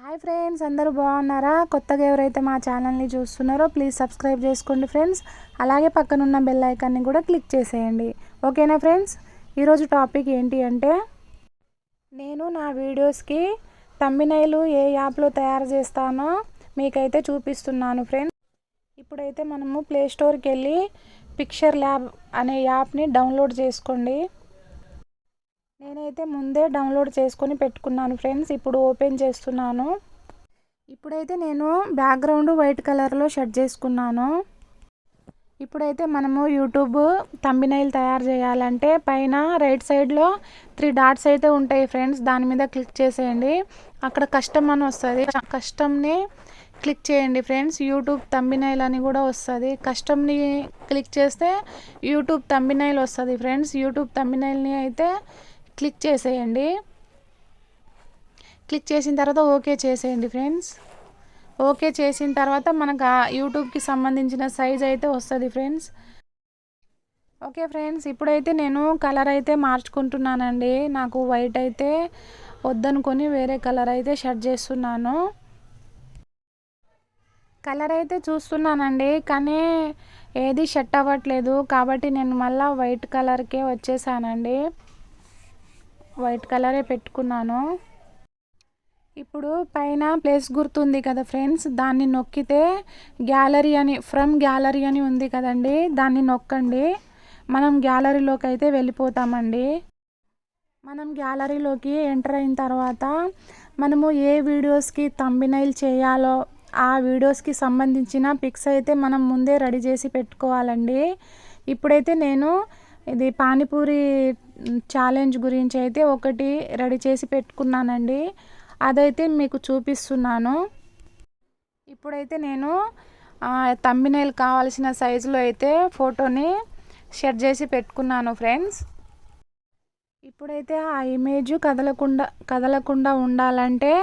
Hi friends, అందరూ బాగున్నారా? కొత్తగా ఎవరైతే మా ఛానల్ని చూస్తున్నారో ప్లీజ్ సబ్స్క్రైబ్ చేసుకోండి ఫ్రెండ్స్. అలాగే పక్కనున్న బెల్ ఐకాన్ని కూడా క్లిక్ చేసేయండి. ఓకేనా ఫ్రెండ్స్? ఈరోజు టాపిక్ ఏంటి అంటే, నేను నా వీడియోస్కి థంబ్నెయిల్ ఏ యాప్లో తయారు చేస్తానో మీకైతే చూపిస్తున్నాను ఫ్రెండ్స్. ఇప్పుడైతే మనము ప్లే స్టోర్కి వెళ్ళి పిక్చర్ ల్యాబ్ అనే యాప్ని డౌన్లోడ్ చేసుకోండి. నేనైతే ముందే డౌన్లోడ్ చేసుకొని పెట్టుకున్నాను ఫ్రెండ్స్. ఇప్పుడు ఓపెన్ చేస్తున్నాను. ఇప్పుడైతే నేను బ్యాక్గ్రౌండ్ వైట్ కలర్లో సెట్ చేసుకున్నాను. ఇప్పుడైతే మనము యూట్యూబ్ థంబ్నెయిల్ తయారు చేయాలంటే పైన రైట్ సైడ్లో 3 డాట్స్ అయితే ఉంటాయి ఫ్రెండ్స్. దాని మీద క్లిక్ చేసేయండి. అక్కడ కస్టమ్ అని వస్తుంది. కస్టమ్ని క్లిక్ చేయండి ఫ్రెండ్స్. యూట్యూబ్ థంబ్నెయిల్ అని కూడా వస్తుంది. కస్టమ్ని క్లిక్ చేస్తే యూట్యూబ్ థంబ్నెయిల్ వస్తుంది ఫ్రెండ్స్. యూట్యూబ్ థంబ్నెయిల్ని అయితే క్లిక్ చేసేయండి. క్లిక్ చేసిన తర్వాత ఓకే చేసేయండి ఫ్రెండ్స్. ఓకే చేసిన తర్వాత మనకు యూట్యూబ్కి సంబంధించిన సైజ్ అయితే వస్తుంది ఫ్రెండ్స్. ఓకే ఫ్రెండ్స్, ఇప్పుడైతే నేను కలర్ అయితే మార్చుకుంటున్నానండి. నాకు వైట్ అయితే వద్దనుకొని వేరే కలర్ అయితే షర్ట్ చేస్తున్నాను. కలర్ అయితే చూస్తున్నానండి, కానీ ఏది షర్ట్ అవ్వట్లేదు. కాబట్టి నేను మళ్ళీ వైట్ కలర్కే వచ్చేసానండి. వైట్ కలరే పెట్టుకున్నాను. ఇప్పుడు పైన ప్లేస్ గుర్తుంది కదా ఫ్రెండ్స్, దాన్ని నొక్కితే గ్యాలరీ అని ఫ్రమ్ గ్యాలరీ అని ఉంది కదండి, దాన్ని నొక్కండి. మనం గ్యాలరీలోకి అయితే వెళ్ళిపోతామండి. మనం గ్యాలరీలోకి ఎంటర్ అయిన తర్వాత మనము ఏ వీడియోస్కి థంబ్నెయిల్ చేయాలో ఆ వీడియోస్కి సంబంధించిన పిక్స్ అయితే మనం ముందే రెడీ చేసి పెట్టుకోవాలండి. ఇప్పుడైతే నేను ఇది పానీపూరి ఛాలెంజ్ గురించి అయితే ఒకటి రెడీ చేసి పెట్టుకున్నానండి. అదైతే మీకు చూపిస్తున్నాను. ఇప్పుడైతే నేను థంబ్నెయిల్ కావాల్సిన సైజులో అయితే ఫోటోని షేర్ చేసి పెట్టుకున్నాను ఫ్రెండ్స్. ఇప్పుడైతే ఆ ఇమేజ్ కదలకుండా ఉండాలంటే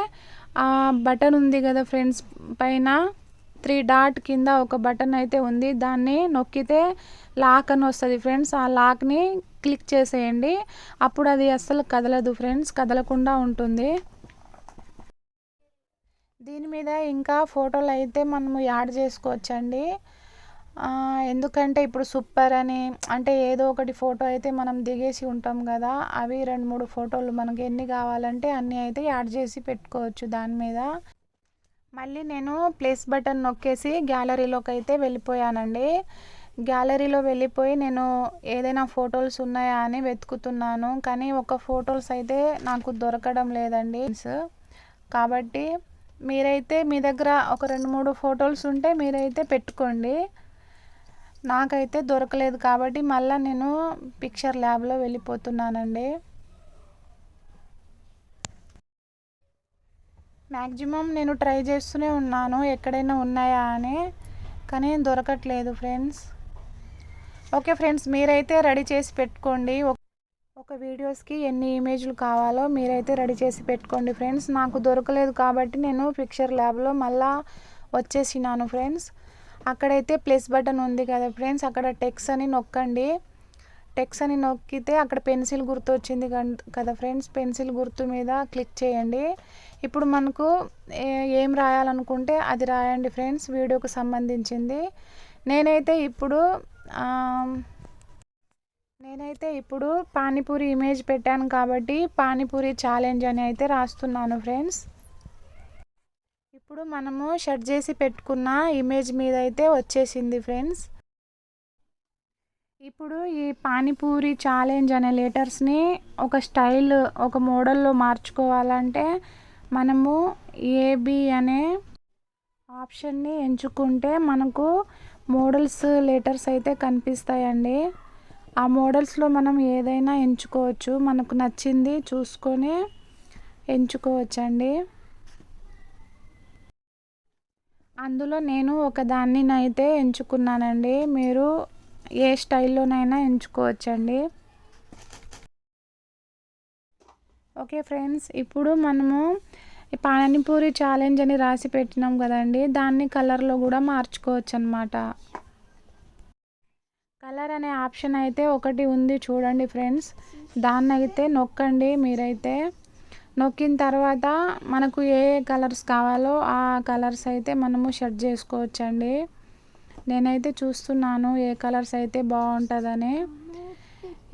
ఆ బటన్ ఉంది కదా ఫ్రెండ్స్, పైన 3 డాట్ కింద ఒక బటన్ అయితే ఉంది. దాన్ని నొక్కితే లాక్ అని వస్తుంది ఫ్రెండ్స్. ఆ లాక్ని క్లిక్ చేసేయండి. అప్పుడు అది అస్సలు కదలదు ఫ్రెండ్స్, కదలకుండా ఉంటుంది. దీని మీద ఇంకా ఫోటోలు అయితే మనము యాడ్ చేసుకోవచ్చండి. ఎందుకంటే ఇప్పుడు సూపర్ అని అంటే ఏదో ఒకటి ఫోటో అయితే మనం దిగేసి ఉంటాం కదా, అవి 2-3 ఫోటోలు మనకి ఎన్ని కావాలంటే అన్నీ అయితే యాడ్ చేసి పెట్టుకోవచ్చు దాని మీద. మళ్ళీ నేను ప్లేస్ బటన్ నొక్కేసి గ్యాలరీలోకి అయితే వెళ్ళిపోయానండి. గ్యాలరీలో వెళ్ళిపోయి నేను ఏదైనా ఫోటోస్ ఉన్నాయా అని వెతుకుతున్నాను, కానీ ఒక ఫోటోస్ అయితే నాకు దొరకడం లేదండి. కాబట్టి మీరైతే మీ దగ్గర ఒక 2-3 ఫోటోస్ ఉంటే మీరైతే పెట్టుకోండి. నాకైతే దొరకలేదు కాబట్టి మళ్ళీ నేను పిక్చర్ ల్యాబ్లో వెళ్ళిపోతున్నానండి. మ్యాక్సిమం నేను ట్రై చేస్తూనే ఉన్నాను ఎక్కడైనా ఉన్నాయా అని, కానీ దొరకట్లేదు ఫ్రెండ్స్. ఓకే ఫ్రెండ్స్, మీరైతే రెడీ చేసి పెట్టుకోండి. ఒక వీడియోస్కి ఎన్ని ఇమేజ్లు కావాలో మీరైతే రెడీ చేసి పెట్టుకోండి ఫ్రెండ్స్. నాకు దొరకలేదు కాబట్టి నేను పిక్చర్ ల్యాబ్లో మళ్ళా వచ్చేసినాను ఫ్రెండ్స్. అక్కడైతే ప్లస్ బటన్ ఉంది కదా ఫ్రెండ్స్, అక్కడ టెక్స్ట్ అని నొక్కండి. టెక్స్ట్ అని నొక్కితే అక్కడ పెన్సిల్ గుర్తు వచ్చింది కదా ఫ్రెండ్స్, పెన్సిల్ గుర్తు మీద క్లిక్ చేయండి. ఇప్పుడు మనకు ఏం రాయాలనుకుంటే అది రాయండి ఫ్రెండ్స్, వీడియోకు సంబంధించింది. నేనైతే ఇప్పుడు పానీపూరి ఇమేజ్ పెట్టాను కాబట్టి పానీపూరి ఛాలెంజ్ అని అయితే రాస్తున్నాను ఫ్రెండ్స్. ఇప్పుడు మనము షర్ట్ చేసి పెట్టుకున్న ఇమేజ్ మీద అయితే వచ్చేసింది ఫ్రెండ్స్. ఇప్పుడు ఈ పానీపూరి ఛాలెంజ్ అనే లెటర్స్ని ఒక స్టైల్ ఒక మోడల్లో మార్చుకోవాలంటే మనము ఏబి అనే ఆప్షన్ని ఎంచుకుంటే మనకు మోడల్స్ లెటర్స్ అయితే కనిపిస్తాయండి. ఆ మోడల్స్లో మనం ఏదైనా ఎంచుకోవచ్చు, మనకు నచ్చింది చూసుకొని ఎంచుకోవచ్చండి. అందులో నేను ఒకదాన్ని అయితే ఎంచుకున్నానండి. మీరు ఏ స్టైల్లోనైనా ఎంచుకోవచ్చండి. ఓకే ఫ్రెండ్స్, ఇప్పుడు మనము పానీపూరి ఛాలెంజ్ అని రాసి పెట్టినాం కదండి, దాన్ని కలర్లో కూడా మార్చుకోవచ్చు అన్నమాట. కలర్ అనే ఆప్షన్ అయితే ఒకటి ఉంది చూడండి ఫ్రెండ్స్, దాన్ని అయితే నొక్కండి. మీరైతే నొక్కిన తర్వాత మనకు ఏ కలర్స్ కావాలో ఆ కలర్స్ అయితే మనము సెట్ చేసుకోవచ్చండి. నేనైతే చూస్తున్నాను ఏ కలర్స్ అయితే బాగుంటుందని.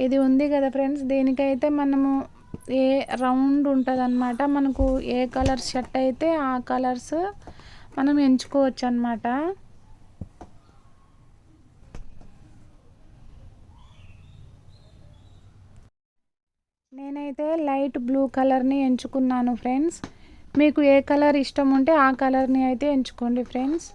ఇది ఉంది కదా ఫ్రెండ్స్, దీనికైతే మనము ఏ రౌండ్ ఉంటుంది అన్నమాట. మనకు ఏ కలర్ సెట్ అయితే ఆ కలర్స్ మనం ఎంచుకోవచ్చు అన్నమాట. నేనైతే లైట్ బ్లూ కలర్ని ఎంచుకున్నాను ఫ్రెండ్స్. మీకు ఏ కలర్ ఇష్టం ఉంటే ఆ కలర్ని అయితే ఎంచుకోండి ఫ్రెండ్స్.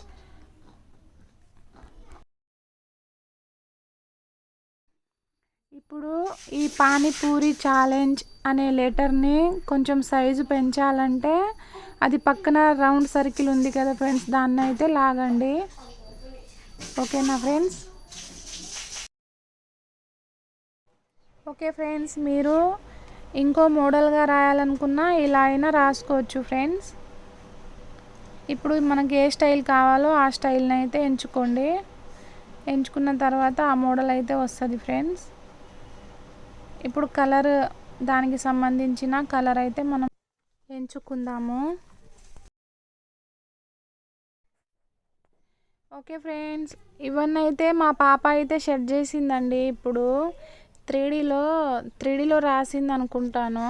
ఇప్పుడు ఈ పానీపూరి ఛాలెంజ్ అనే లెటర్ని కొంచెం సైజు పెంచాలంటే అది పక్కన రౌండ్ సర్కిల్ ఉంది కదా ఫ్రెండ్స్, దాన్ని అయితే లాగండి. ఓకేనా ఫ్రెండ్స్? ఓకే ఫ్రెండ్స్, మీరు ఇంకో మోడల్గా రాయాలనుకున్నా ఇలా అయినా రాసుకోవచ్చు ఫ్రెండ్స్. ఇప్పుడు మనకి ఏ స్టైల్ కావాలో ఆ స్టైల్ని అయితే ఎంచుకోండి. ఎంచుకున్న తర్వాత ఆ మోడల్ అయితే వస్తుంది ఫ్రెండ్స్. ఇప్పుడు కలర్, దానికి సంబంధించిన కలర్ అయితే మనం ఎంచుకుందాము. ఓకే ఫ్రెండ్స్, ఇవన్నీ అయితే మా పాప అయితే సెట్ చేసిందండి. ఇప్పుడు 3Dలో రాసింది అనుకుంటాను.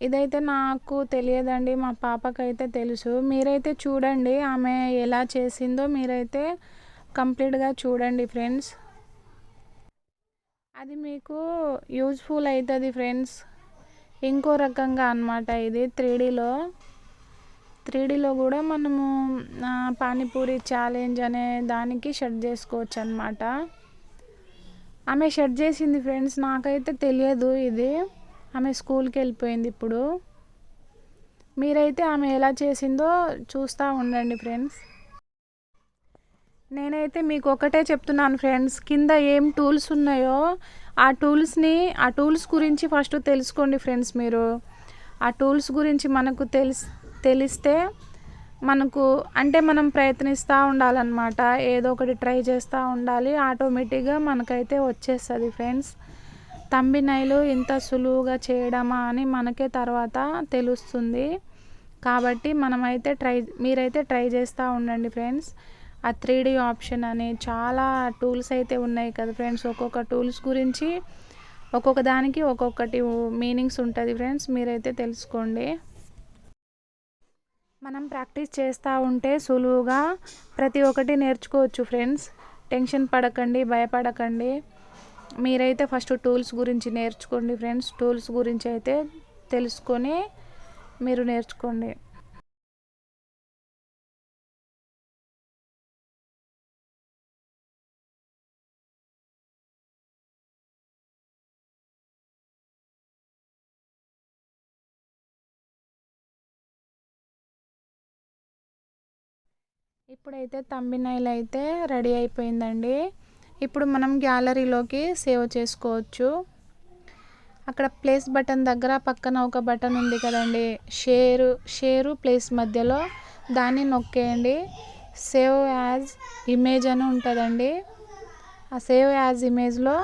ఇదైతే నాకు తెలియదండి, మా పాపకైతే తెలుసు. మీరైతే చూడండి ఆమె ఎలా చేసిందో, మీరైతే కంప్లీట్గా చూడండి ఫ్రెండ్స్. అది మీకు యూజ్ఫుల్ అవుతుంది ఫ్రెండ్స్. ఇంకో రకంగా అన్నమాట ఇది 3Dలో కూడా మనము పానీపూరి ఛాలెంజ్ అనే దానికి షెడ్ చేసుకోవచ్చు అన్నమాట. ఆమె షెడ్ చేసింది ఫ్రెండ్స్, నాకైతే తెలియదు ఇది. ఆమె స్కూల్కి వెళ్ళిపోయింది ఇప్పుడు. మీరైతే ఆమె ఎలా చేసిందో చూస్తూ ఉండండి ఫ్రెండ్స్. నేనైతే మీకు ఒకటే చెప్తున్నాను ఫ్రెండ్స్, కింద ఏం టూల్స్ ఉన్నాయో ఆ టూల్స్ గురించి ఫస్ట్ తెలుసుకోండి ఫ్రెండ్స్. మీరు ఆ టూల్స్ గురించి మనకు తెలిస్తే మనకు అంటే మనం ప్రయత్నిస్తూ ఉండాలన్నమాట. ఏదో ఒకటి ట్రై చేస్తూ ఉండాలి, ఆటోమేటిక్గా మనకైతే వచ్చేస్తుంది ఫ్రెండ్స్. థంబ్నెయిల్ ఇంత సులువుగా చేయడమా అని మనకే తర్వాత తెలుస్తుంది. కాబట్టి మీరైతే ట్రై చేస్తూ ఉండండి ఫ్రెండ్స్. ఆ 3D ఆప్షన్ అని చాలా టూల్స్ అయితే ఉన్నాయి కదా ఫ్రెండ్స్. ఒక్కొక్క టూల్స్ గురించి ఒక్కొక్క దానికి ఒక్కొక్కటి మీనింగ్స్ ఉంటుంది ఫ్రెండ్స్. మీరైతే తెలుసుకోండి. మనం ప్రాక్టీస్ చేస్తూ ఉంటే సులువుగా ప్రతి ఒక్కటి నేర్చుకోవచ్చు ఫ్రెండ్స్. టెన్షన్ పడకండి, భయపడకండి. మీరైతే ఫస్ట్ టూల్స్ గురించి నేర్చుకోండి ఫ్రెండ్స్. టూల్స్ గురించి అయితే తెలుసుకొని మీరు నేర్చుకోండి. ఇప్పుడైతే థంబ్నెయిల్ అయితే రెడీ అయిపోయిందండి. ఇప్పుడు మనం గ్యాలరీలోకి సేవ్ చేసుకోవచ్చు. అక్కడ ప్లేస్ బటన్ దగ్గర పక్కన ఒక బటన్ ఉంది కదండి, షేరు ప్లేస్ మధ్యలో, దాన్ని నొక్కేయండి. సేవ్ యాజ్ ఇమేజ్ అని ఉంటుందండి. ఆ సేవ్ యాజ్ ఇమేజ్లో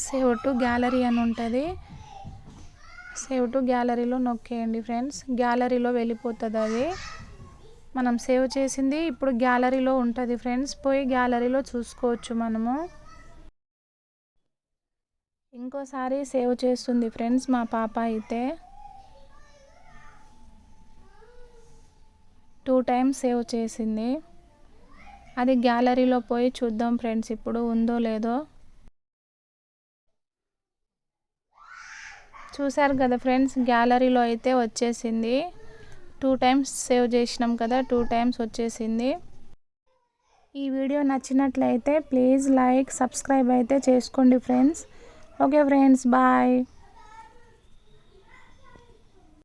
సేవ్ టు గ్యాలరీ అని ఉంటుంది. సేవ్ టు గ్యాలరీలో నొక్కేయండి ఫ్రెండ్స్. గ్యాలరీలో వెళ్ళిపోతుంది అది. మనం సేవ్ చేసింది ఇప్పుడు గ్యాలరీలో ఉంటుంది ఫ్రెండ్స్. పోయి గ్యాలరీలో చూసుకోవచ్చు మనము. ఇంకోసారి సేవ్ చేస్తుంది ఫ్రెండ్స్ మా పాప అయితే. 2 టైమ్స్ సేవ్ చేసింది. అది గ్యాలరీలో పోయి చూద్దాం ఫ్రెండ్స్ ఇప్పుడు ఉందో లేదో. చూసారు కదా ఫ్రెండ్స్, గ్యాలరీలో అయితే వచ్చేసింది. 2 టైమ్స్ సేవ్ చేసినాం కదా, 2 టైమ్స్ వచ్చేసింది. ఈ వీడియో నచ్చినట్లయితే ప్లీజ్ లైక్, సబ్స్క్రైబ్ అయితే చేసుకోండి ఫ్రెండ్స్. Okay friends, bye.